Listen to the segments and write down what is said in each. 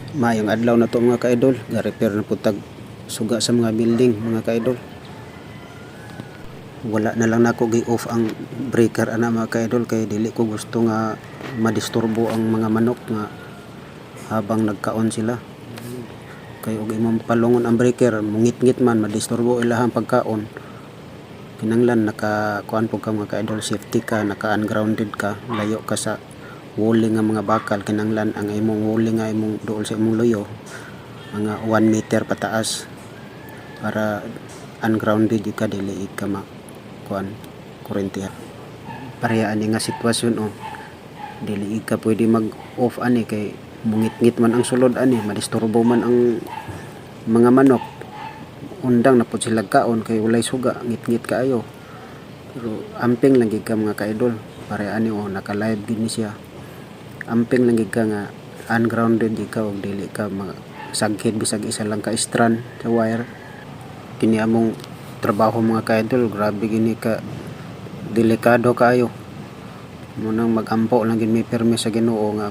Mayong adlaw na to mga ka-idol, ga-repair na putag suga sa mga building mga ka-idol. Wala na lang nako gi-off ang breaker ana mga ka-idol kay dili ko gusto nga madisturbo ang mga manok nga habang nagkaon sila. Kay og imong palungon ang breaker, mungit-ngit man madisturbo ilahang pagkaon. Kinanglan naka kuan pug ka mga ka-idol, safety ka, naka-ungrounded ka, layo ka sa wooling nga mga bakal. Kinanglan ang imong wooling nga imong duol sa imong loyo mga 1 meter pataas para ungrounded ka, dili ka kuan kurente. Pareha ani nga sitwasyon dili ka pwede mag-off ani kay mungit-ngit man ang sulod ani, madisturbo man ang mga manok. Undang na pud sila kaon kay walay suga, ngit-ngit kaayo. Pero amping lang gid ka mga ka-idol. Pareha ani naka-live gid ni siya. Amping lang gid ka nga ungrounded di ka og dili ka sagkit bisag isa lang ka strand sa wire. Kini among trabaho mga ka-idol, grabe gini ka delikado kaayo. Munang magampo lang gid mi pirmi sa Ginoo nga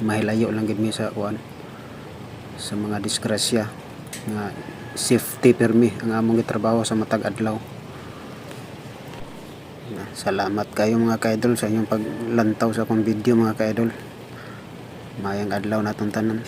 mahilayo lang gid mi sa kuan sa mga disgrasya nga safety pirmi ang among gitrabaho sa matag adlaw. Salamat kayo mga ka-idol sa inyong paglantaw sa akong video mga ka-idol. Mayang adlaw natong tanan.